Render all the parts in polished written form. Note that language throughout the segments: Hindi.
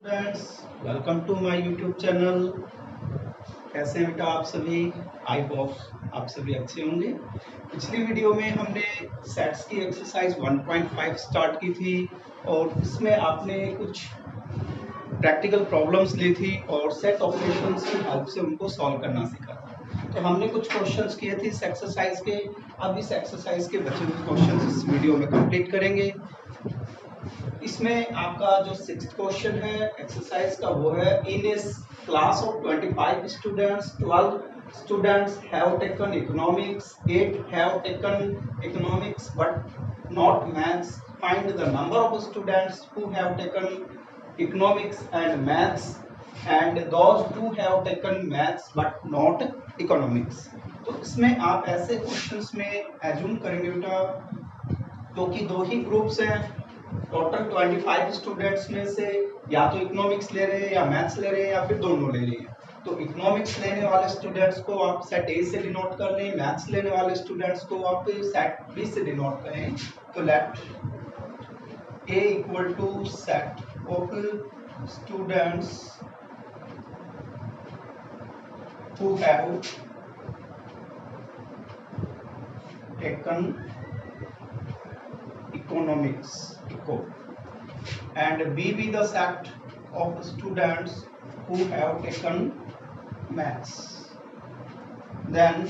Friends, welcome to my YouTube channel. कैसे हैं बेटा आप सभी? आई होप आप सभी अच्छे होंगे। पिछली वीडियो में हमने सेट्स की एक्सरसाइज 1.5 स्टार्ट की थी और इसमें आपने कुछ प्रैक्टिकल प्रॉब्लम्स ली थी और सेट ऑपरेशंस की हेल्प से उनको सॉल्व करना सीखा था। तो हमने कुछ क्वेश्चंस किए थे इस एक्सरसाइज के। अब इस एक्सरसाइज के बचे हुए क्वेश्चंस इस वीडियो में कंप्लीट करेंगे। इसमें आपका जो 6th क्वेश्चन है एक्सरसाइज का वो है, in a class of 25 students 12 students have taken economics, 8 have taken economics but not maths. Find the number of students who have taken economics and maths and those who have taken maths but not economics. तो इसमें आप ऐसे क्वेश्चंस में एज्यूम करेंगे बेटा, क्योंकि दो ही ग्रुप्स हैं, टोटल 25 स्टूडेंट्स में से या तो इकोनॉमिक्स ले रहे हैं या मैथ्स ले रहे हैं या फिर दोनों ले रहे हैं। तो इकोनॉमिक्स लेने वाले स्टूडेंट्स को आप सेट ए से डिनोट कर लें, मैथ्स लेने वाले स्टूडेंट्स को आप सेट बी से डिनोट करें। तो let A equal to set of students who have taken economics eco and B be the set of students who have taken maths. Then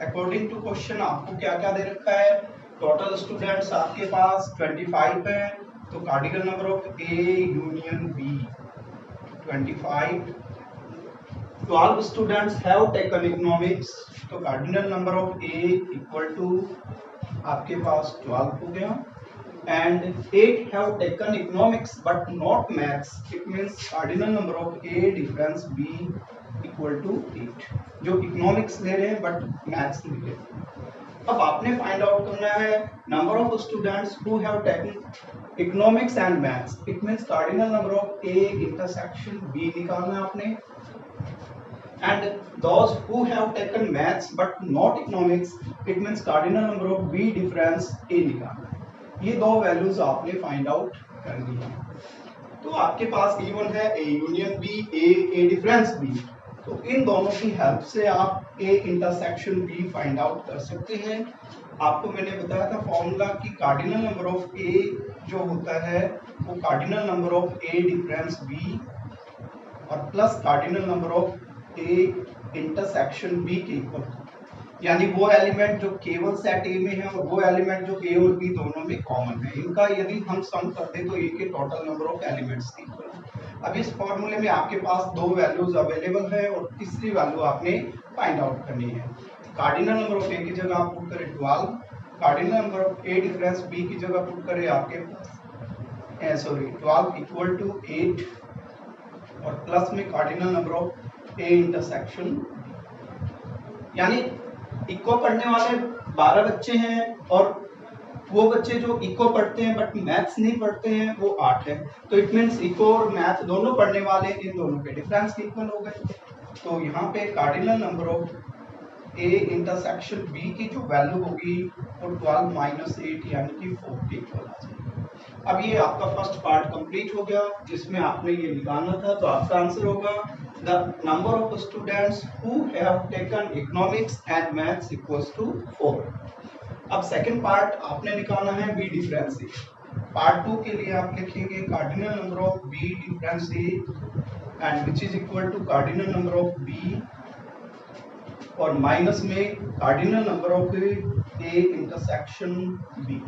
according to question आपको क्या क्या दे रखा है? टोटल स्टूडेंट्स आपके पास 25 है, तो cardinal number of A union B 25। 12 students have taken economics, तो cardinal number of A equal to आपके पास 12 हो गया। And 8 have taken economics but not maths, it means cardinal number of A difference B equal to 8। जो इकोनॉमिक्स ले रहे हैं बट मैथ्स नहीं ले रहे। अब आपने फाइंड आउट करना है number of students who have taken economics and maths, it means cardinal number of A intersection B निकालना है आपने। And those who have taken maths but not economics, it means cardinal number of B difference A निकालना है। ये दो वैल्यूज आपने फाइंड आउट करनी है। तो आपके पास E1 है A union B, A difference B। तो इन दोनों की हेल्प से आप A intersection B find out कर सकते हैं। आपको मैंने बताया था फॉर्मूला कि कार्डिनल नंबर ऑफ A जो होता है वो cardinal number of A difference B और plus cardinal number of A intersection B के इक्वल, यानी वो एलिमेंट जो केवल सेट ए में है और वो एलिमेंट जो ए और बी दोनों में कॉमन है, इनका यदि हम सम करते तो ए के टोटल नंबर ऑफ एलिमेंट्स के इक्वल। अब इस फॉर्मूले में आपके पास दो वैल्यूज अवेलेबल है और तीसरी वैल्यू आपने फाइंड आउट करनी है। कार्डिनल नंबर ऑफ ए की जगह आप पुट करें 12, cardinal number of A difference B की जगह पुट करें आपके पास 12 इक्वल टू 8 और प्लस में cardinal number of A intersection, यानी इको पढ़ने वाले 12 बच्चे हैं और वो बच्चे जो इको पढ़ते हैं बट मैथ्स नहीं पढ़ते हैं वो 8 है। तो इट मींस इको और मैथ दोनों पढ़ने वाले इन दोनों के डिफरेंस इक्वल हो गए। तो यहाँ पे cardinal number of A intersection B की जो वैल्यू होगी वो 12 माइनस 8 यानी कि 4 के इक्वल आ जाएगी। अब ये आपका फर्स्ट पार्ट कंप्लीट हो गया जिसमें आपने ये निकालना था। तो आपका आंसर होगा the number of students who have taken economics and maths equals to 4। अब सेकंड पार्ट आपने निकालना है बी डिफरेंस ए। पार्ट 2 के लिए आप लिखेंगे cardinal number of B difference A and which is equal to cardinal number of B और माइनस में cardinal number of A intersection B.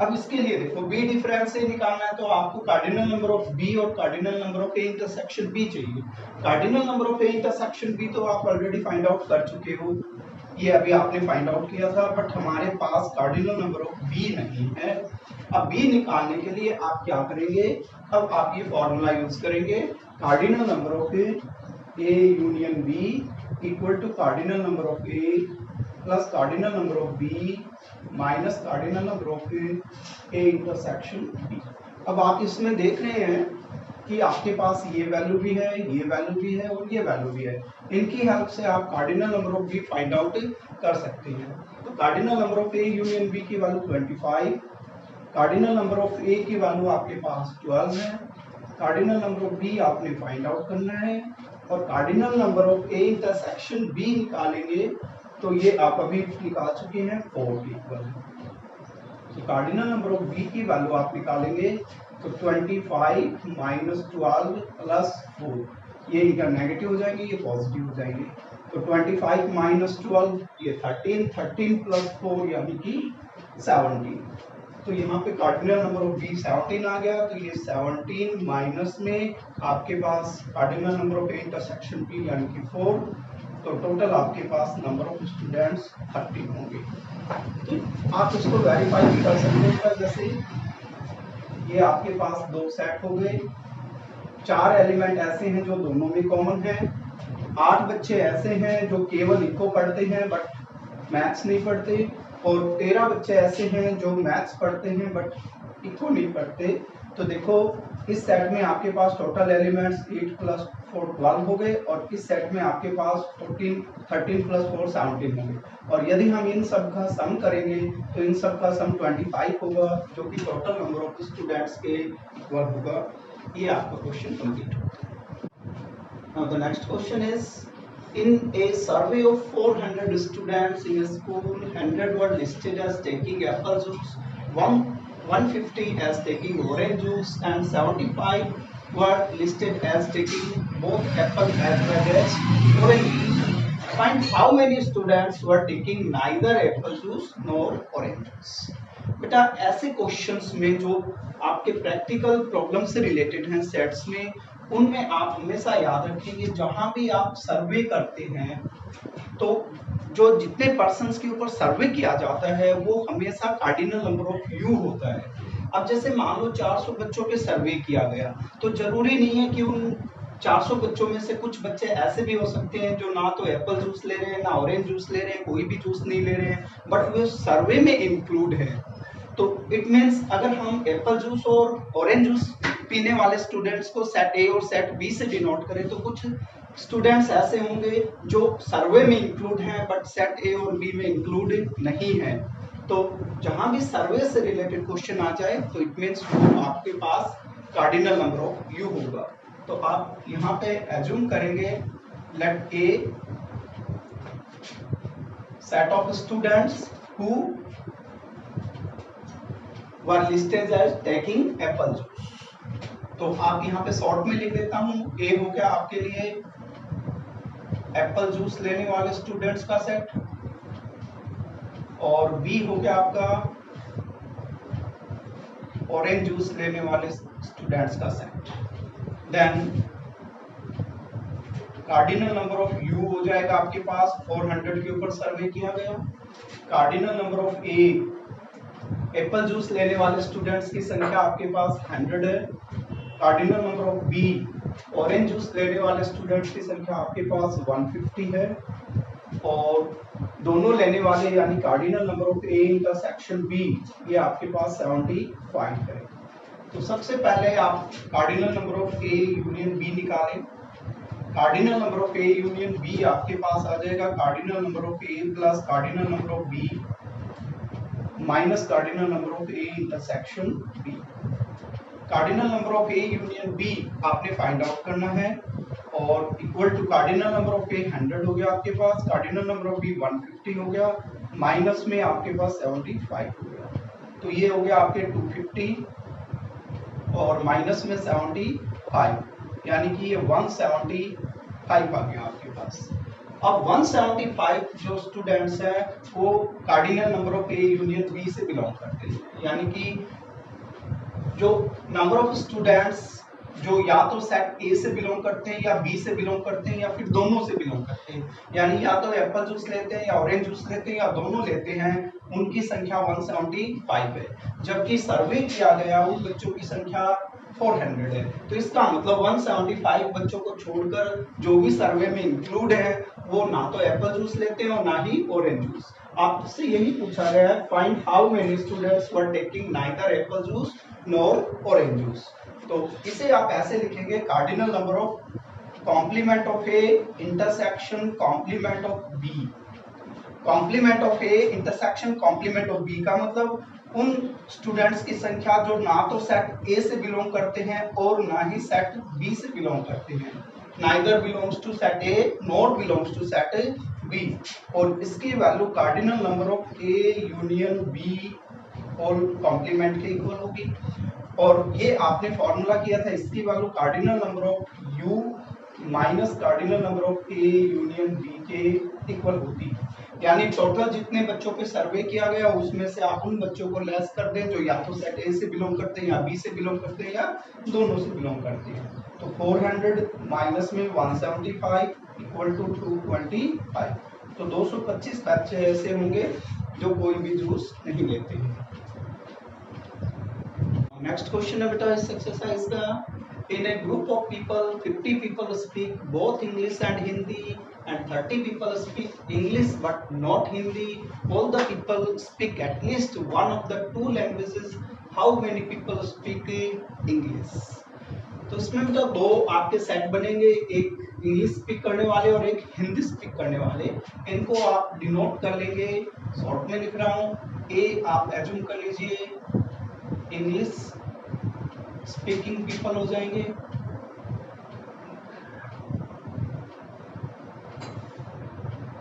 अब इसके लिए देखो बी डिफरेंस से निकालना है तो आपको कार्डिनल नंबर ऑफ बी और cardinal number of A intersection B चाहिए। Cardinal number of A intersection B तो आप ऑलरेडी फाइंड आउट कर चुके हो, ये अभी आपने फाइंड आउट किया था, बट हमारे पास कार्डिनल नंबर ऑफ बी नहीं है। अब बी निकालने के लिए आप क्या करेंगे, अब आप ये फॉर्मूला यूज करेंगे, cardinal number of A union B equal to cardinal number of A plus cardinal number of B minus cardinal number of A intersection B. अब आप इसमें देख रहे हैं कि आपके पास ये वैल्यू भी है, ये वैल्यू भी है और ये वैल्यू भी है। इनकी हेल्प से आप cardinal number of B find out कर सकते हैं। तो cardinal number of A union B की value 25, cardinal number of A की वैल्यू आपके पास 12 है कार्डिनल नंबर ऑफ बी आपने फाइंड आउट करना है और cardinal number of A intersection B निकालेंगे तो ये आप अभी निकाल चुके हैं 4 के इक्वल है। तो कार्डिनल नंबर ऑफ बी की वैल्यू आप निकालेंगे तो 25 माइनस 12 प्लस 4, ये इनका नेगेटिव हो जाएंगे, ये पॉजिटिव हो जाएंगे। तो 25 माइनस 12 ये 13, 13 प्लस 4 यानी कि 17। तो यहाँ पे कार्डिनल नंबर ऑफ बी 17 आ गया, तो ये 17 माइनस में आपके पास cardinal number of A intersection B यानी कि 4, तो टोटल आपके पास नंबर ऑफ स्टूडेंट्स 30 होंगे। तो आप इसको वेरीफाई भी कर सकते हैं, जैसे ये आपके पास 2 सेट हो गए, 4 एलिमेंट ऐसे हैं जो दोनों में कॉमन है, 8 बच्चे ऐसे हैं जो केवल इको पढ़ते हैं बट मैथ्स नहीं पढ़ते, और 13 बच्चे ऐसे हैं जो मैथ्स पढ़ते हैं बट इको नहीं पढ़ते। तो देखो इस सेट में आपके पास टोटल एलिमेंट्स 8 प्लस 4 12 हो गए, और इस सेट में आपके पास 13 प्लस 4 17 हो गए। और यदि हम इन सब का सम करेंगे तो इन सब का सम 25 होगा, जो कि टोटल नंबर ऑफ स्टूडेंट्स के इक्वल होगा। ये आपका क्वेश्चन कंप्लीट होगा। Now the next question is, in a survey of 400 students in a school, 100 were listed as taking apple juice, 150 as taking orange juice, and 75 were listed as taking both apple as well as orange juice. Find how many students were taking neither apple juice nor orange juice. बेटा ऐसे क्वेश्चंस में जो आपके प्रैक्टिकल प्रॉब्लम से रिलेटेड हैं सेट्स में, उनमें आप हमेशा याद रखेंगे जहां भी आप सर्वे करते हैं तो जो जितने पर्सन्स के ऊपर सर्वे किया जाता है वो हमेशा कार्डिनल नंबर ऑफ यू होता है। अब जैसे मान लो 400 बच्चों पे सर्वे किया गया, तो जरूरी नहीं है कि उन 400 बच्चों में से कुछ बच्चे ऐसे भी हो सकते हैं जो ना तो एप्पल जूस ले रहे हैं ना ऑरेंज जूस ले रहे हैं, कोई भी जूस नहीं ले रहे हैं, बट वो सर्वे में इंक्लूड है। तो इट मीन्स अगर हम एप्पल जूस और ऑरेंज जूस पीने वाले स्टूडेंट्स को सेट ए और सेट बी से डिनोट करें तो कुछ स्टूडेंट्स ऐसे होंगे जो सर्वे में इंक्लूड हैं बट सेट ए और बी में इंक्लूड नहीं है। तो जहां भी सर्वे से रिलेटेड क्वेश्चन आ जाए तो इट मीन्स आपके पास कार्डिनल नंबर ऑफ यू होगा। तो आप यहाँ पे एज्यूम करेंगे let A set of students who were listed as taking apple juice। तो आप यहाँ पे शॉर्ट में लिख देता हूँ, ए हो गया आपके लिए एप्पल जूस लेने वाले स्टूडेंट्स का सेट, और बी हो गया आपका ऑरेंज जूस लेने वाले स्टूडेंट्स का सेट। Then cardinal number of U हो जाएगा आपके पास, 400 के ऊपर सर्वे किया गया। Cardinal number of A apple juice लेने वाले स्टूडेंट्स की संख्या आपके पास 100 है। Cardinal number of B orange juice लेने वाले स्टूडेंट्स की संख्या आपके पास 150 है, और दोनों लेने वाले यानी cardinal number of A intersection B ये आपके पास 75 है। तो सबसे पहले आप cardinal number of A union B निकालें। Cardinal number of A union B आपके पास आ जाएगा cardinal number of A plus cardinal number of B minus cardinal number of A intersection B. Cardinal number of A union B आपने फाइंड आउट करना है, और equal to cardinal number of ए 100 हो गया आपके पास, कार्डिनल नंबर ऑफ बी 150 हो गया, माइनस में आपके पास 75 हो गया। तो ये हो गया आपके 250 और माइनस में 75, यानी कि ये 175 आ गया आपके पास। अब 175 जो स्टूडेंट्स हैं वो cardinal number of A union B से बिलोंग करते हैं, यानी कि जो नंबर ऑफ स्टूडेंट्स जो या तो सेट ए से बिलोंग करते हैं या बी से बिलोंग करते हैं या फिर दोनों से बिलोंग करते हैं, यानी या तो एप्पल जूस लेते हैं या ऑरेंज जूस लेते हैं या दोनों लेते हैं, उनकी संख्या 175 है। जबकि सर्वे किया गया उन बच्चों की संख्या 400 है। तो इसका मतलब 175 बच्चों को छोड़कर जो भी सर्वे में इंक्लूड है वो ना तो एप्पल जूस लेते हैं और ना ही ऑरेंज जूस। आपसे यही पूछा गया है, find how many students were taking neither apple juice nor orange juice. तो इसे आप ऐसे लिखेंगे, cardinal number of complement of A intersection complement of B complement of A intersection complement of B का मतलब उन स्टूडेंट्स की संख्या जो ना तो सेट ए से बिलोंग करते हैं और ना ही सेट बी से बिलोंग करते हैं। Neither belongs to set A not belongs to set B, और इसकी value cardinal number of A union B और कॉम्प्लीमेंट के इक्वल होगी। और ये आपने फॉर्मूला किया था, इसकी value cardinal number of U minus cardinal number of A union B के इक्वल होती है। यानी टोटल जितने बच्चों पे सर्वे किया गया उसमें से आप उन बच्चों को लेस कर दें जो या तो सेट ए से बिलोंग करते हैं या बी से बिलोंग करते हैं या दोनों से बिलोंग करते हैं। तो 400 माइनस में 175 इक्वल टू 225। तो 225 बच्चे ऐसे होंगे जो कोई भी जूस नहीं लेते हैं। नेक्स्ट क्वेश्चन है बेटा इस एक्सरसाइज का, in a group of people 50 people speak both English and Hindi and 30 people speak English but not Hindi. All the people speak at least one of the two languages. How many people speak English? तो इसमें बेटा दो आपके सेट बनेंगे, एक इंग्लिश स्पीक करने वाले और एक हिंदी स्पीक करने वाले। इनको आप डिनोट कर लेंगे, शॉर्ट में लिख रहा हूँ। ए आप एज्यूम कर लीजिए इंग्लिश स्पीकिंग पीपल हो जाएंगे,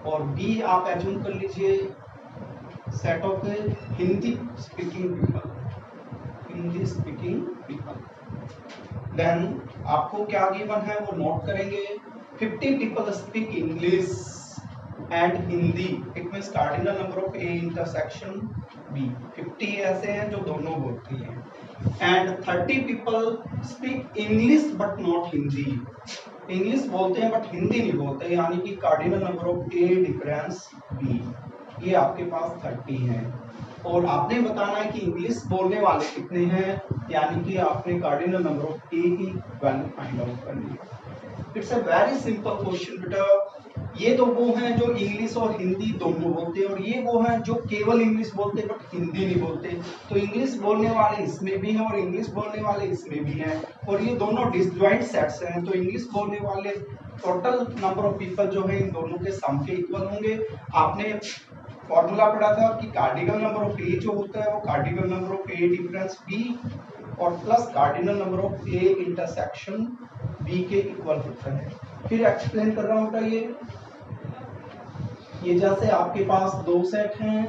और बी आप एज्यूम कर लीजिए set of Hindi speaking people, Hindi speaking people. Then आपको क्या गिवन है वो नोट करेंगे। 50 people speak English and Hindi, it means cardinal number of A intersection B. 50 ऐसे हैं जो दोनों बोलते हैं, and 30 people speak English but not Hindi. English बोलते हैं बट हिंदी नहीं बोलते, यानी कि cardinal number of A difference B, ये आपके पास 30 है। और आपने बताना है कि इंग्लिश बोलने वाले कितने हैं, यानी कि आपने कार्डिनल नंबर ऑफ ए की वैल्यू फाइंड आउट करनी है। It's a very simple question बेटा। ये तो वो हैं जो इंग्लिश और हिंदी दोनों बोलते हैं, और ये वो हैं जो केवल इंग्लिश बोलते हैं बट हिंदी नहीं बोलते। तो इंग्लिश बोलने वाले इसमें भी हैं और इंग्लिश बोलने वाले इसमें भी हैं, और ये दोनों डिसजॉइंट सेट्स हैं। तो इंग्लिश बोलने वाले टोटल नंबर ऑफ पीपल जो है इन दोनों के सम के इक्वल होंगे। आपने फॉर्मूला पढ़ा था कि कार्डिनल नंबर ऑफ ए जो होता है वो cardinal number of A difference B और plus cardinal number of A intersection B के इक्वल होता है। फिर एक्सप्लेन कर रहा हूँ बेटा, ये जैसे आपके पास दो सेट हैं,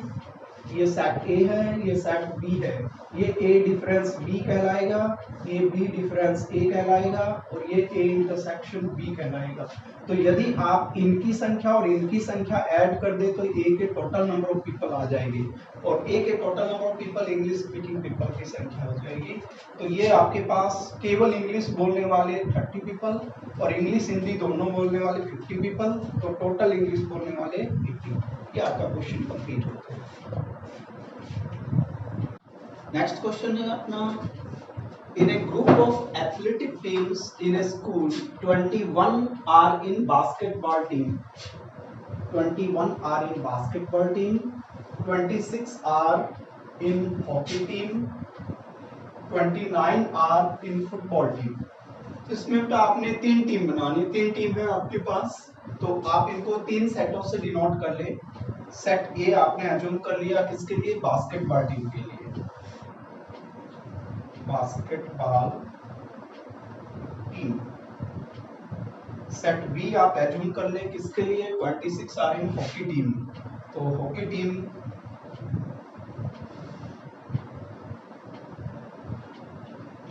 ये सेट ए है, ये सेट बी है। ये ए डिफरेंस बी कहलाएगा, ये बी डिफरेंस ए कहलाएगा, और ये ए इंटरसेक्शन बी कहलाएगा। तो यदि आप इनकी संख्या और इनकी संख्या ऐड कर दे तो ए के टोटल नंबर ऑफ पीपल आ जाएंगे, और ए के total number of people English speaking people की संख्या हो जाएगी। तो ये आपके पास केवल इंग्लिश बोलने वाले 30 पीपल और इंग्लिश हिंदी दोनों बोलने वाले 50 पीपल, तो टोटल इंग्लिश बोलने वाले 50। ये आपका क्वेश्चन कंप्लीट होता है। नेक्स्ट क्वेश्चन है अपना, in a group of athletic teams in a school 21 are in basketball team, 21 are in basketball team, 26 are in hockey team, 29 are in football team। इसमें तो आपने तीन टीम बनानी, तीन टीम है आपके पास, तो आप इनको तीन सेटों से डिनोट कर ले। सेट ए आपने एज्यूम कर लिया किसके लिए, बास्केटबॉल टीम के लिए, बास्केटबॉल टीम। सेट बी आप एज्यूम कर लें किसके लिए, 26 आर इन हॉकी टीम, तो हॉकी टीम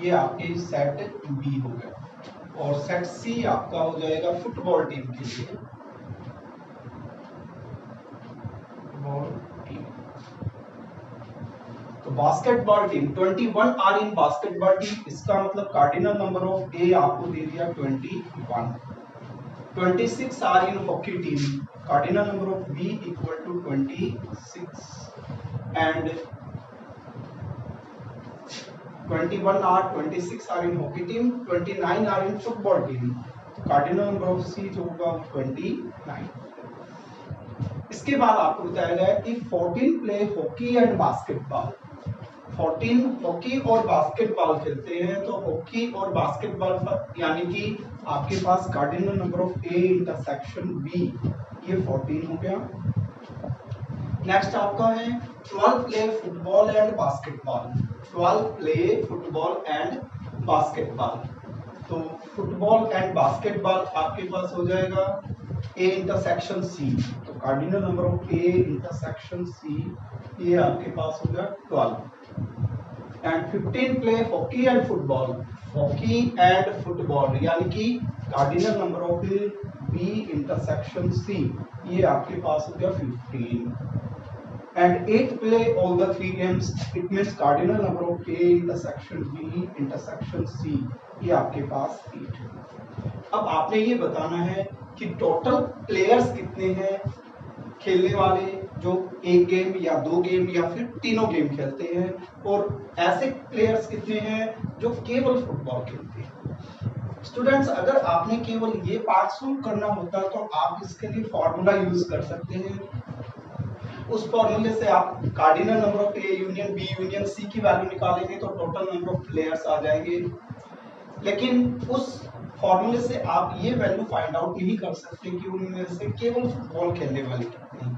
ये आपके सेट बी हो गया, और सेट सी आपका हो जाएगा फुटबॉल टीम के लिए, तो basketball team 21 are in basketball team, इसका मतलब कार्डिनल नंबर ऑफ ए आपको दे दिया 21। 26 are in hockey team, cardinal number of B equal to 26, and 21 are 26 are in hockey team, 29 are in football team, तो कार्डिनल नंबर ऑफ सी जो होगा 29। इसके बाद आपको बताया गया कि 14 play hockey and basketball, 14 hockey और बास्केटबॉल खेलते हैं, तो हॉकी और बास्केटबॉल यानी कि आपके पास cardinal number of A intersection B, ये 14 हो गया। नेक्स्ट आपका है 12 play football and basketball. 12 play football and basketball. तो फुटबॉल एंड बास्केटबॉल आपके पास हो जाएगा ए इंटरसेक्शन सी। तो cardinal number of A intersection C ये आपके पास हो गया 12। And 15 play hockey and football. Hockey and football यानी कि cardinal number of B intersection C ये आपके पास हो गया 15। and 8 play all the three games, it means cardinal number of A intersection B intersection C ये आपके पास 8। अब आपने ये बताना है कि टोटल प्लेयर्स कितने हैं खेलने वाले जो एक गेम या दो गेम या फिर तीनों गेम खेलते हैं, और ऐसे प्लेयर्स कितने हैं जो केवल फुटबॉल खेलते हैं। स्टूडेंट्स, अगर आपने केवल ये पार्ट सोल्व करना होता तो आप इसके लिए फॉर्मूला यूज कर सकते हैं। उस फॉर्मूले से आप cardinal number of A union B union C की वैल्यू निकालेंगे तो टोटल नंबर ऑफ प्लेयर्स आ जाएंगे, लेकिन उस फॉर्मूले से आप ये वैल्यू फाइंड आउट नहीं कर सकते कि उनमें से केवल फुटबॉल खेलने वाले कितने हैं।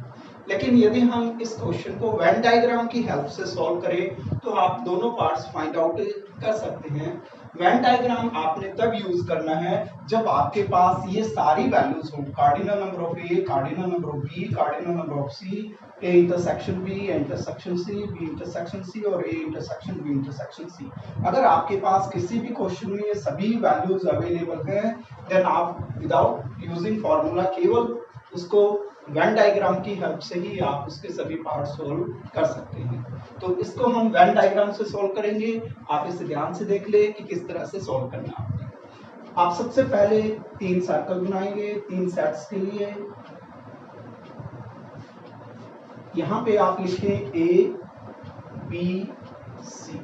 लेकिन यदि हम इस क्वेश्चन को वेन डायग्राम की हेल्प से सॉल्व करें तो आप दोनों पार्ट्स फाइंड आउट कर सकते हैं। वेन डायग्राम आपने तब यूज करना है जब आपके पास ये सारी वैल्यूज हो, cardinal number of A, cardinal number of B, cardinal number of C, A intersection B, intersection C, B intersection C और A intersection B intersection C. अगर आपके पास किसी भी क्वेश्चन में ये सभी वैल्यूज अवेलेबल हैं, देन आप विदाउट यूजिंग फॉर्मूला केवल उसको वेन डायग्राम की हेल्प से ही आप उसके सभी पार्ट सोल्व कर सकते हैं। तो इसको हम वेन डायग्राम से सोल्व करेंगे। आप इसे ध्यान से देख ले कि किस तरह से सोल्व करना है। आप सबसे पहले 3 सर्कल बनाएंगे 3 सेट्स के लिए। यहां पे आप लिखें ए बी सी।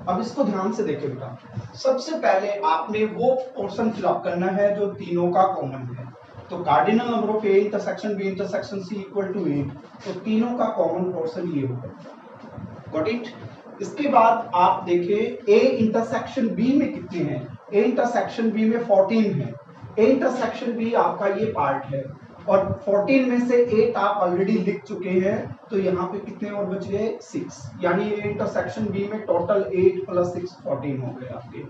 अब इसको ध्यान से देखें बेटा, सबसे पहले आपने वो पोर्शन फिलअप करना है जो तीनों का कॉमन है। तो cardinal number of A intersection B intersection C equal to 8, तो तीनों का कॉमन पोर्शन ये होगा। Got it. इसके बाद आप देखें ए इंटरसेक्शन बी में कितने हैं। ए इंटरसेक्शन बी में 14 है। ए इंटरसेक्शन बी आपका ये पार्ट है और 14 में से 8 आप ऑलरेडी लिख चुके हैं, तो यहाँ पे कितने और बच गए 6, यानी ए इंटरसेक्शन बी में टोटल 8 प्लस 6 14 हो गए आपके।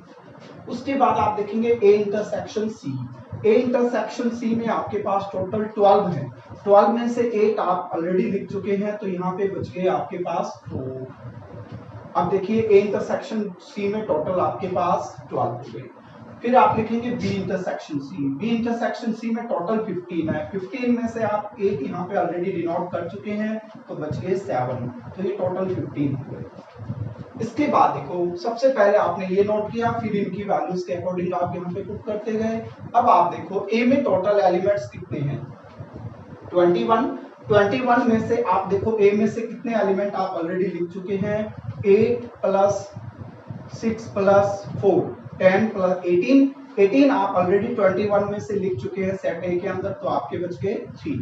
उसके बाद आप देखेंगे ए intersection C. A intersection C में आपके पास टोटल 12 है। 12 में से 8 आप ऑलरेडी लिख चुके हैं, तो यहाँ पे बच गए आपके पास 4। अब देखिए ए इंटरसेक्शन सी में टोटल आपके पास 12 हो गए। फिर आप लिखेंगे B intersection C. B intersection C में टोटल 15 है। 15 में से आप 8 यहाँ पे ऑलरेडी डिनोट कर चुके हैं, तो बच गए 7, तो ये टोटल 15 हो गए। इसके बाद देखो, सबसे पहले आपने ये नोट किया, फिर इनकी वैल्यूज के अकॉर्डिंग आप यहाँ पे पुट करते गए। अब आप देखो ए में टोटल एलिमेंट्स कितने हैं 21। 21 में से आप देखो ए में से कितने एलिमेंट आप ऑलरेडी लिख चुके हैं 8 प्लस 6 प्लस 4 10 प्लस 18। 18 आप ऑलरेडी 21 में से लिख चुके हैं सेट ए के अंदर, तो आपके बच गए 3।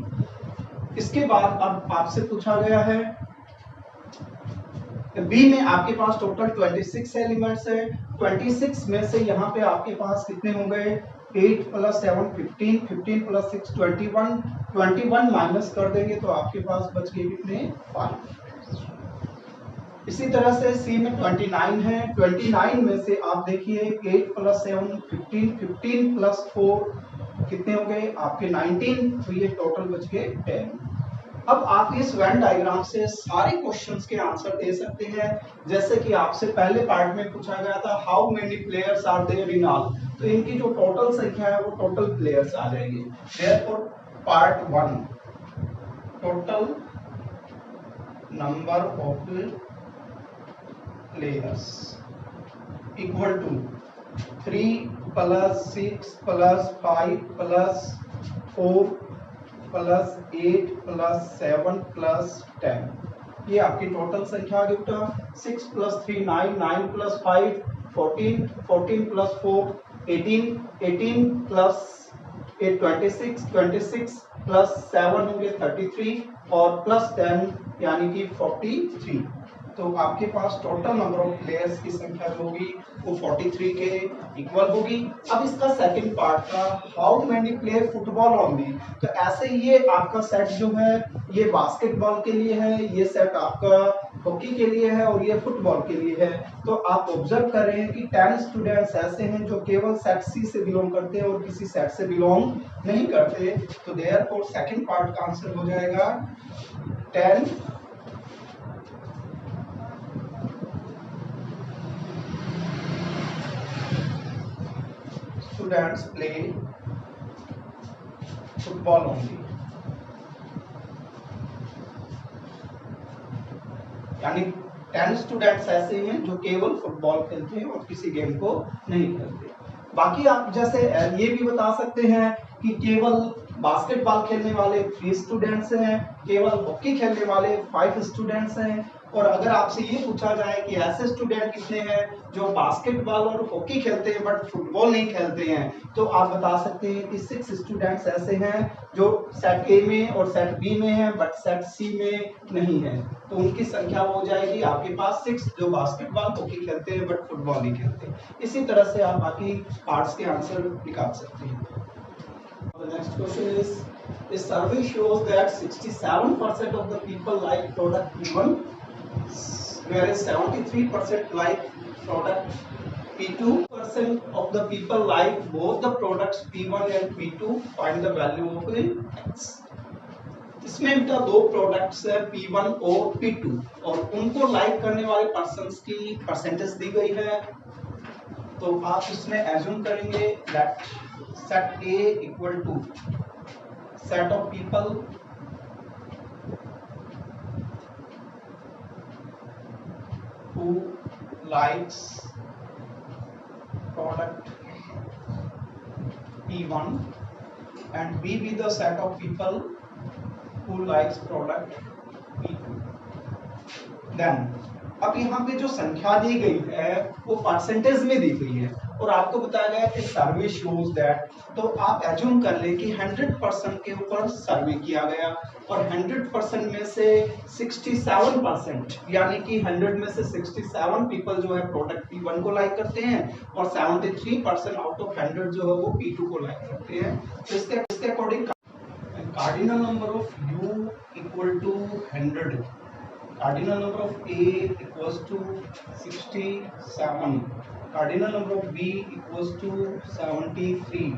इसके बाद अब आपसे पूछा गया है बी में आपके पास टोटल 26 एलिमेंट्स है। 26 में से यहाँ पे आपके पास कितने हो गए 8 प्लस 7 15, 15 प्लस 6 21, 21 माइनस कर देंगे तो आपके पास बच गए कितने 5। इसी तरह से सी में 29 है। 29 में से आप देखिए 8 प्लस 7 15, 15 प्लस 4 कितने हो गए आपके 19, तो ये टोटल बच गए 10। अब आप इस वेन डायग्राम से सारे क्वेश्चंस के आंसर दे सकते हैं। जैसे कि आपसे पहले पार्ट में पूछा गया था how many players are there in all, तो इनकी जो टोटल संख्या है वो टोटल प्लेयर्स आ जाएंगे। Therefore part 1 total number of players equal to 3 plus 6 plus 5 plus 4 plus 8 plus 7 plus 10, ये आपकी टोटल संख्या आ गई बेटा। 6 plus 3 9, 9 plus 5 14, 14 plus 4 18, 18 plus 8 26, 26 plus 7 होंगे 33 और प्लस 10 यानी कि 43। तो आपके पास टोटल नंबर ऑफ प्लेयर्स की संख्या जो होगी वो 43 के इक्वल होगी। अब इसका सेकंड पार्ट था how many play football only. तो ऐसे ये आपका सेट जो है ये बास्केटबॉल के लिए है, ये सेट आपका हॉकी के लिए है और ये फुटबॉल के लिए है। तो आप ऑब्जर्व कर रहे हैं कि 10 स्टूडेंट्स ऐसे हैं जो केवल सेट सी से बिलोंग करते हैं और किसी सेट से बिलोंग नहीं करते। तो देयरफॉर सेकंड पार्ट का आंसर हो जाएगा 10 students play football only। यानी 10 स्टूडेंट्स ऐसे हैं जो केवल फुटबॉल खेलते हैं और किसी गेम को नहीं खेलते। बाकी आप जैसे ये भी बता सकते हैं कि केवल बास्केटबॉल खेलने वाले 3 स्टूडेंट्स हैं, केवल हॉकी खेलने वाले 5 स्टूडेंट्स हैं। और अगर आपसे ये पूछा जाए कि ऐसे स्टूडेंट कितने हैं जो बास्केटबॉल और हॉकी खेलते हैं बट फुटबॉल नहीं खेलते हैं, तो आप बता सकते हैं कि 6 स्टूडेंट्स ऐसे हैं जो सेट ए में और सेट बी में हैं बट सेट सी में नहीं है। तो उनकी संख्या हो जाएगी आपके पास 6 जो बास्केटबॉल हॉकी खेलते हैं बट फुटबॉल नहीं खेलते। इसी तरह से आप बाकी पार्ट्स के आंसर निकाल सकते हैं। The next question is, a survey shows that 67% of the people like product P1, whereas 73% like product P2. Percent of the people like both the products P1 and P2. Find the value of X. इसमें इनका दो प्रोडक्ट्स है P1 और P2 और उनको लाइक करने वाले पर्सन्स की परसेंटेज दी गई है। तो आप इसमें एज्यूम करेंगे that set A equal to set of people who likes product P1 and B be the set of people who likes product P2। Then अब यहाँ पे जो संख्या दी गई है वो परसेंटेज में दी गई है और आपको बताया गया कि सर्वे शोज दैट। तो आप एज्यूम कर ले कि 100% के ऊपर सर्वे किया गया और 100% में से 67% यानी कि 100 में से 67 पीपल जो है प्रोडक्ट P1 को लाइक करते हैं और 73% आउट ऑफ 100 जो है वो P2 को लाइक करते हैं। तो इसके according cardinal number of U equal to 100, cardinal number of A equals to 67, cardinal number of B equals to 73,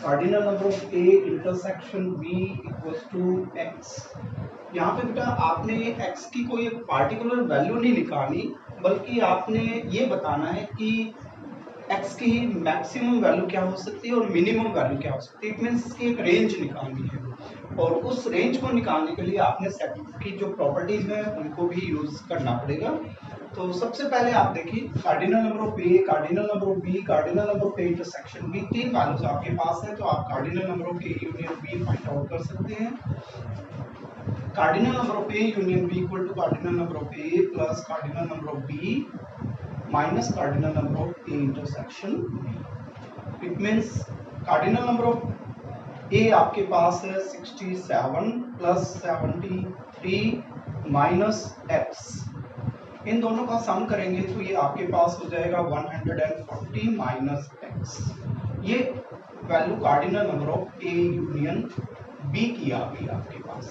cardinal number of A intersection B equals to X। यहाँ पे बेटा आपने X की कोई एक पार्टिकुलर वैल्यू नहीं निकालनी बल्कि आपने ये बताना है कि X की मैक्सिमम वैल्यू क्या हो सकती है और मिनिमम वैल्यू क्या हो सकती है। इट मींस इसकी एक रेंज निकालनी है और उस रेंज को निकालने के लिए आपने सेट की जो प्रॉपर्टीज हैं उनको भी यूज करना पड़ेगा। तो सबसे पहले आप देखिए cardinal number of A, cardinal number of B, cardinal number of A intersection B, तीन वैल्यूज आपके पास है। तो आप cardinal number of A union B find out कर सकते हैं। Cardinal number of A union B equal to cardinal number of A plus cardinal number of B minus cardinal number of A intersection B. It means cardinal number of A आपके पास है 67 प्लस 73 माइनस एक्स। इन दोनों का सम करेंगे तो ये आपके पास हो जाएगा 140 माइनस एक्स। ये value cardinal number of A union B की आ गई आपके पास।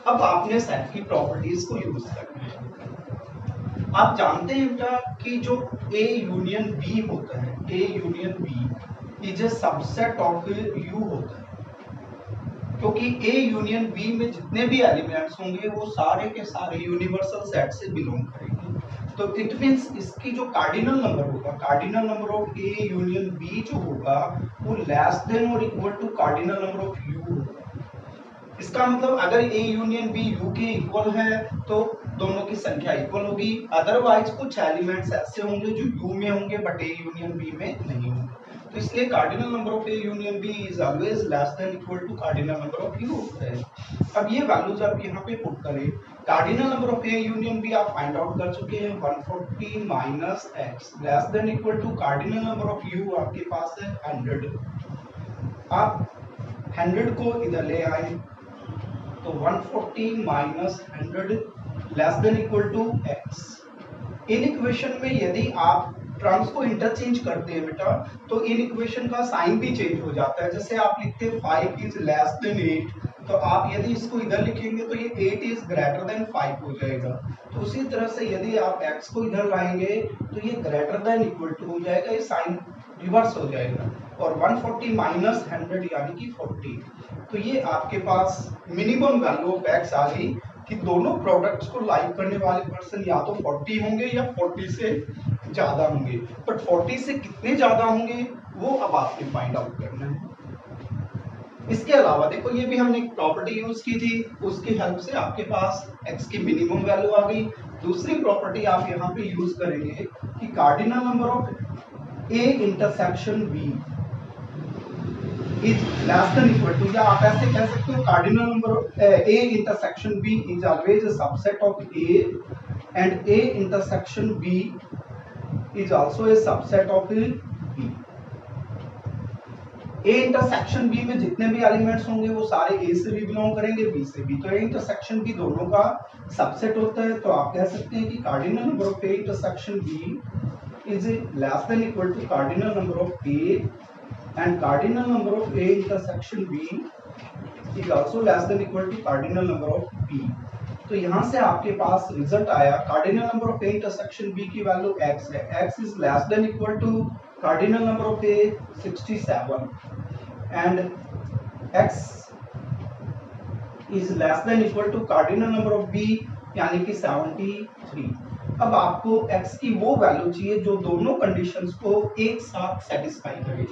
अब आपने सेट की प्रॉपर्टीज को यूज करना है। आप जानते हैं बेटा कि जो ए यूनियन बी होता है, A union B is a subset of U होता है, क्योंकि ए यूनियन बी में जितने भी एलिमेंट्स होंगे वो सारे के सारे यूनिवर्सल सेट से बिलोंग करेंगे। तो इट मींस इसकी जो कार्डिनल नंबर होगा, cardinal number of A union B जो होगा वो लेस देन और equal to cardinal number of U होगा। इसका मतलब अगर ए यूनियन बी यू के इक्वल है तो दोनों की संख्या इक्वल होगी। अदरवाइज कुछ एलिमेंट्स ऐसे होंगे जो यू में होंगे बट ए यूनियन बी में नहीं होंगे। तो इसलिए cardinal number of A union B is always less than equal to cardinal number of U होता है। अब ये वैल्यूज आप यहाँ पे पुट करें। Cardinal number of A union B आप फाइंड आउट कर चुके हैं 140 minus X less than equal to cardinal number of U आपके पास है 100। आप 100 को इधर ले आए तो 140 minus 100 less than equal to x। इन इक्वेशन में यदि आप टर्म्स को इंटरचेंज करते हैं बेटा, तो इन इक्वेशन का साइन भी चेंज हो जाता है। जैसे आप लिखते हैं 5 इज लेस देन 8, तो आप यदि इसको इधर लिखेंगे तो ये 8 इज ग्रेटर देन 5 हो जाएगा। तो उसी तरह से यदि आप x को इधर लाएंगे तो ये ग्रेटर देन इक्वल टू हो जाएगा, ये साइन रिवर्स हो जाएगा। और 140 माइनस 100 यानी कि 40। तो ये आपके पास मिनिमम वैल्यू ऑफ x आ गई कि दोनों प्रोडक्ट्स को लाइक करने वाले पर्सन या तो 40 होंगे या 40 से ज्यादा होंगे। बट 40 से कितने ज्यादा होंगे वो अब आपके फाइंड आउट करना है। इसके अलावा देखो ये भी हमने एक प्रॉपर्टी यूज की थी, उसकी हेल्प से आपके पास x की मिनिमम वैल्यू आ गई। दूसरी प्रॉपर्टी आप यहाँ पे यूज करेंगे कि cardinal number of a intersection b is less than equal to, या आप ऐसे कह सकते हो cardinal number of a intersection b is always a subset of a and a intersection b is also a subset of b। A intersection B में जितने भी एलिमेंट्स होंगे वो सारे A से भी बिलोंग करेंगे, B से भी। तो A इंटरसेक्शन B दोनों का सबसेट होता है। तो आप कह सकते हैं कि cardinal number of A intersection B is less than equal to cardinal number of A and cardinal number of A intersection B is also less than equal to cardinal number of B। तो यहाँ से आपके पास रिजल्ट आया cardinal number of A intersection B की वैल्यू x है, x is less than equal to cardinal number of A 67 and x is less than equal to cardinal number of B यानी कि 73। अब आपको x की वो वैल्यू चाहिए जो दोनों कंडीशंस को एक साथ सेटिस्फाई करे।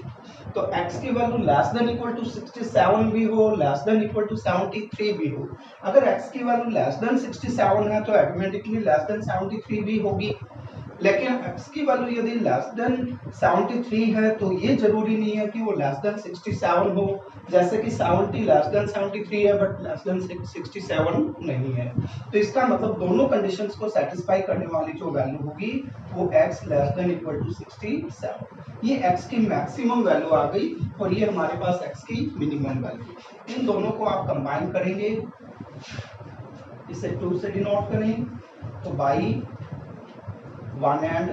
तो x की value less than equal to 67 भी हो, लेस देन इक्वल टू 73 भी हो। अगर x की वैल्यू लेस देन 67 है तो ऑटोमेटिकली लेस देन 73 भी होगी। लेकिन x की वैल्यू यदि लेस देन 73 है तो ये जरूरी नहीं है कि वो लेस देन 67 हो। जैसे कि 70 लेस देन 73 है बट लेस देन 67 नहीं है। तो इसका मतलब दोनों कंडीशंस को सेटिस्फाई करने वाली जो वैल्यू होगी वो x less than equal to 67। ये x की मैक्सिमम वैल्यू आ गई और ये हमारे पास x की मिनिमम वैल्यू। इन दोनों को आप कंबाइन करेंगे, इसे 2 से डिनोट करें तो by 1 and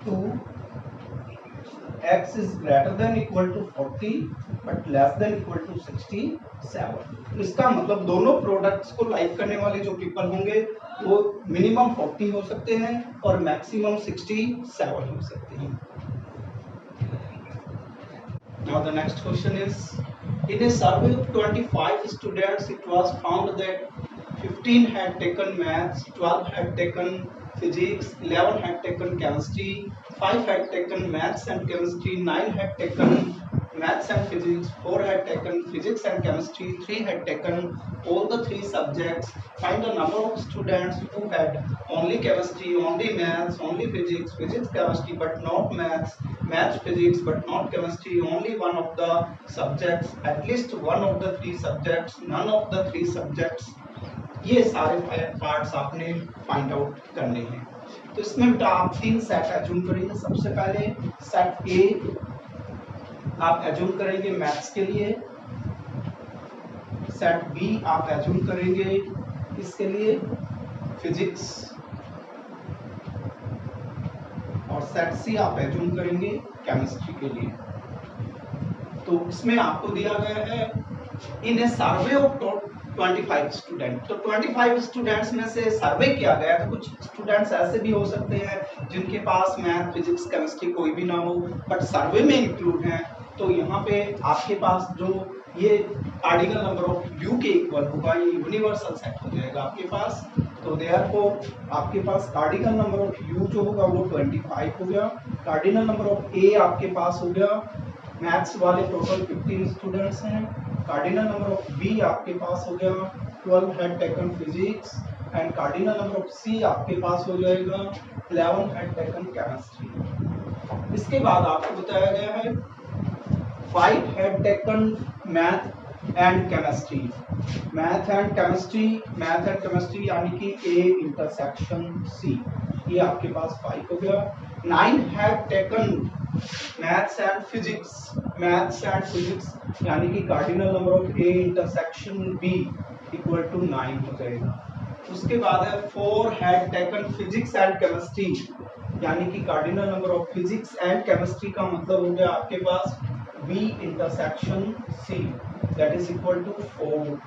2 x is greater than equal to 40 but less than equal to 67। इसका मतलब दोनों प्रोडक्ट्स को लाइक करने वाले जो पीपल होंगे वो मिनिमम 40 हो सकते हैं और मैक्सिमम 67 हो सकते हैं। Now the next question is, in a survey of 25 students it was found that 15 had taken maths, 12 had taken physics, 11 had taken chemistry, 5 had taken maths and chemistry, 9 had taken maths and physics, 4 had taken physics and chemistry, 3 had taken all the 3 subjects. Find the number of students who had only chemistry, only maths, only physics, physics, chemistry but not maths, maths, physics but not chemistry, only one of the subjects, at least one of the 3 subjects, none of the 3 subjects। ये सारे पार्ट्स आपने फाइंड आउट करने हैं। तो इसमें बेटा आप 3 सेट एज्यूम करेंगे। सबसे पहले सेट ए आप एज्यूम करेंगे मैथ्स के लिए, सेट बी आप एज्यूम करेंगे इसके लिए फिजिक्स, और सेट सी आप एज्यूम करेंगे केमिस्ट्री के लिए। तो इसमें आपको दिया गया है in A survey of 25 student. तो 25 स्टूडेंट्स में से सर्वे किया गया तो कुछ स्टूडेंट्स ऐसे भी हो सकते हैं जिनके पास मैथ, फिजिक्स, केमिस्ट्री कोई भी ना हो बट सर्वे में इंक्लूड हैं। तो यहाँ पे आपके पास जो ये कार्डिनल नंबर ऑफ u के इक्वल होगा, ये यूनिवर्सल सेट हो जाएगा आपके पास। तो देयरफॉर आपके पास कार्डिनल नंबर ऑफ u जो होगा वो 25 हो गया। कार्डिनल नंबर ऑफ a आपके पास हो गया, मैथ्स वाले टोटल 15 स्टूडेंट्स हैं। कार्डिनल नंबर ऑफ बी आपके पास हो गया 12 had taken physics and cardinal number of C आपके पास हो जाएगा 11 हैड टेकन केमिस्ट्री। इसके बाद आपको बताया गया है 5 had taken math and chemistry. Math and chemistry यानी कि ए इंटरसेक्शन सी, ये आपके पास 5 हो गया। 9 had taken maths and physics यानी कि cardinal number of A intersection B equal to 9 हो जाएगा। उसके बाद है 4 had taken physics and chemistry, यानी कि cardinal number of physics and chemistry का मतलब हो गया आपके पास B intersection C, that is equal to 4,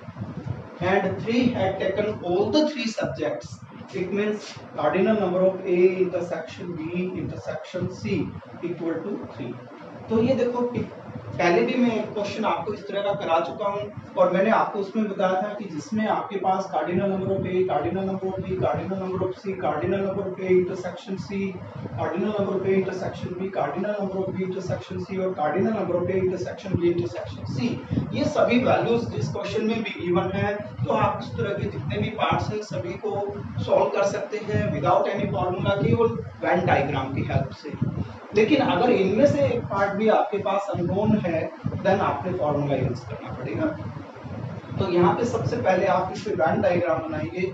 and 3 had taken all the 3 subjects. It means cardinal number of A intersection B intersection C equal to 3. तो ये देखो पहले भी मैं एक क्वेश्चन आपको इस तरह का करा चुका हूँ और मैंने आपको उसमें बताया था कि जिसमें आपके पास cardinal number of A, cardinal number of B, cardinal number of C, cardinal number of A intersection C, cardinal number of A intersection B, cardinal number of B intersection C और cardinal number of A intersection B intersection C, ये सभी वैल्यूज इस क्वेश्चन में भी गिवन है। तो आप इस तरह के जितने भी पार्ट्स हैं सभी को सॉल्व कर सकते हैं विदाउट एनी फॉर्मूला, केवल वेन डायग्राम की हेल्प से। लेकिन अगर इनमें से एक पार्ट भी आपके पास अननोन है देन आपने फॉर्मूला यूज करना पड़ेगा। तो यहाँ पे सबसे पहले आप इसे वेन डायग्राम बनाएंगे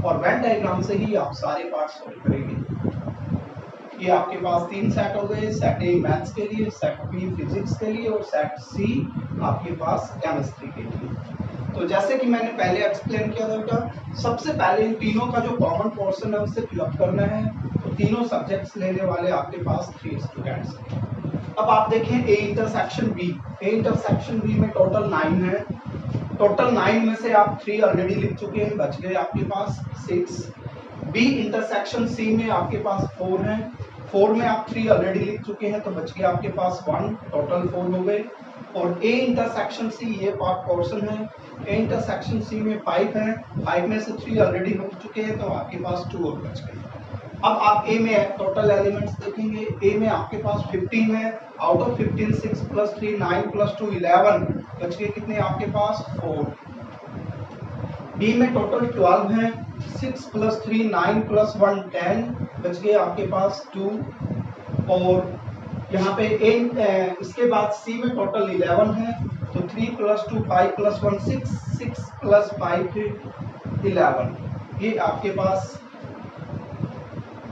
और वेन डायग्राम से ही आप सारे पार्ट सॉल्व करेंगे। ये आपके पास 3 सेट हो गए, सेट ए मैथ्स के लिए, सेट बी फिजिक्स के लिए और सेट सी आपके पास केमिस्ट्री के लिए। तो जैसे कि मैंने पहले एक्सप्लेन किया था बेटा, सबसे पहले इन तीनों का जो कॉमन पोर्शन है उससे फिलअप करना है। तो तीनों सब्जेक्ट्स लेने वाले आपके पास 3 स्टूडेंट्स हैं। अब आप देखें A intersection B, A intersection B में टोटल 9 है। टोटल 9 में से आप 3 ऑलरेडी लिख चुके हैं, बच गए आपके पास 6। बी इंटरसेक्शन सी में आपके पास 4 है, 4 में आप 3 ऑलरेडी लिख चुके हैं तो बच गया आपके पास 1, टोटल 4 हो गए। और ए इंटरसेक्शन सी ये पार्ट पोर्शन है, ए इंटरसेक्शन सी में 5 है, 5 में से 3 ऑलरेडी हो चुके हैं तो आपके पास 2 और बच गए। अब आप ए में टोटल एलिमेंट्स देखेंगे, ए में आपके पास 15 है, आउट ऑफ 15 6 प्लस 3 9 प्लस 2 11, बच गए कितने आपके पास 4। बी में टोटल 12 है, 6 प्लस 3 9 प्लस 1 10, बच गए आपके पास 2। और यहाँ पे इसके बाद सी में टोटल 11 है, तो 3 प्लस 2 5 प्लस 1 6, 6 प्लस 5 11, ये आपके पास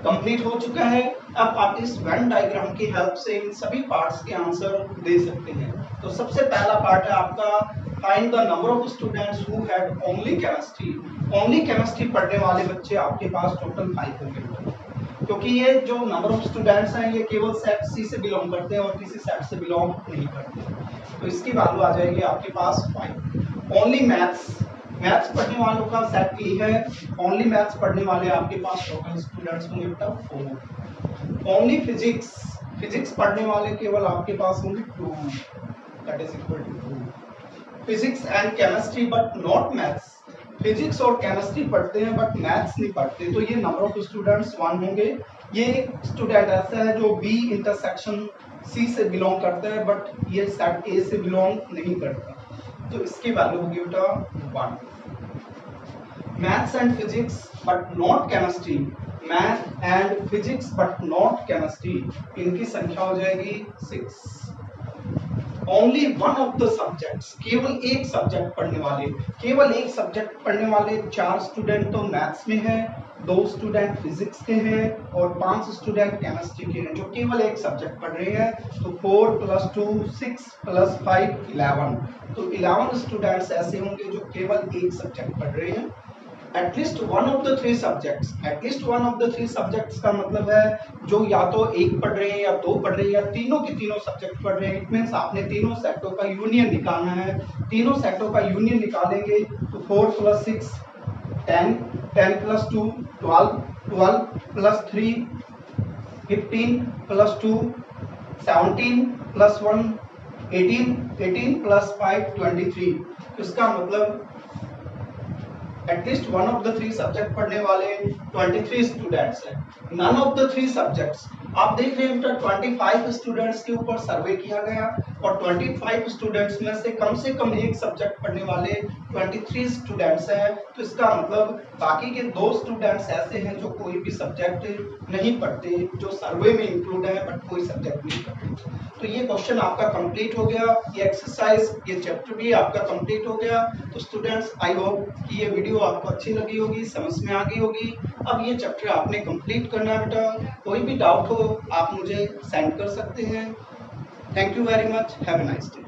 कंप्लीट हो चुका है। अब आप इस वेन डायग्राम की हेल्प से इन सभी पार्ट्स के आंसर दे सकते हैं। तो सबसे पहला पार्ट है आपका find the number of students who had only chemistry. Only chemistry पढ़ने वाले बच्चे आपके पास टोटल 5 होंगे, क्योंकि ये जो नंबर ऑफ स्टूडेंट्स हैं ये केवल सेट सी से बिलोंग करते हैं और किसी सेट से बिलोंग नहीं करते। तो इसकी वैल्यू आ जाएगी आपके पास 5। ओनली मैथ्स, मैथ्स पढ़ने वालों का सेट ई है, ओनली मैथ्स पढ़ने वाले आपके पास टोटल स्टूडेंट्स होंगे बेटा 4। ओनली फिजिक्स, फिजिक्स पढ़ने वाले केवल आपके पास होंगे 2, that is equal to 2। Physics and chemistry but not maths, physics और केमिस्ट्री पढ़ते हैं बट मैथ्स नहीं पढ़ते, तो ये नंबर ऑफ स्टूडेंट्स 1 होंगे। ये स्टूडेंट ऐसा है जो बी इंटरसेक्शन सी से बिलोंग करता है बट ये सेट ए से बिलोंग नहीं करता, तो इसकी वैल्यू होगी बेटा 1। Maths and physics but not chemistry, math and physics but not chemistry, इनकी संख्या हो जाएगी 6। Only one of the subjects, केवल एक सब्जेक्ट पढ़ने वाले, केवल एक सब्जेक्ट पढ़ने वाले 4 स्टूडेंट तो मैथ्स में हैं, 2 स्टूडेंट फिजिक्स के हैं और 5 स्टूडेंट केमिस्ट्री के हैं जो केवल एक सब्जेक्ट पढ़ रहे हैं। तो 4 प्लस 2 6 प्लस 5 11, तो 11 स्टूडेंट्स ऐसे होंगे जो केवल एक सब्जेक्ट पढ़ रहे हैं। At least one of the 3 subjects, at least one of the 3 subjects का मतलब है जो या तो एक पढ़ रहे हैं या 2 पढ़ रहे हैं या तीनों के तीनों सब्जेक्ट पढ़ रहे हैं। इट मींस आपने तीनों सेटों का यूनियन निकालना है। तीनों सेटों का यूनियन निकालेंगे तो 4 plus 6 10, 10 plus 2 12, 12 plus 3 15 plus 2 17 plus 1 18, 18 plus 5 23। इसका मतलब at least one of the 3 subject पढ़ने वाले 23 स्टूडेंट्स हैं। नन ऑफ द 3 सब्जेक्ट्स, आप देख रहे हैं 25 स्टूडेंट्स के ऊपर सर्वे किया गया और 25 स्टूडेंट्स में से कम एक सब्जेक्ट पढ़ने वाले 23 स्टूडेंट्स हैं। तो इसका मतलब बाकी के 2 स्टूडेंट्स ऐसे हैं जो कोई भी सब्जेक्ट नहीं पढ़ते, जो सर्वे में इंक्लूड है बट कोई सब्जेक्ट नहीं पढ़ते। तो ये क्वेश्चन आपका कंप्लीट हो गया, ये एक्सरसाइज, ये चैप्टर भी आपका कंप्लीट हो गया। तो स्टूडेंट्स, आई होप कि ये वीडियो आपको अच्छी लगी होगी, समझ में आ गई होगी। अब ये चैप्टर आपने कंप्लीट करना है बेटा। कोई भी डाउट हो आप मुझे सेंड कर सकते हैं। Thank you very much, have a nice day.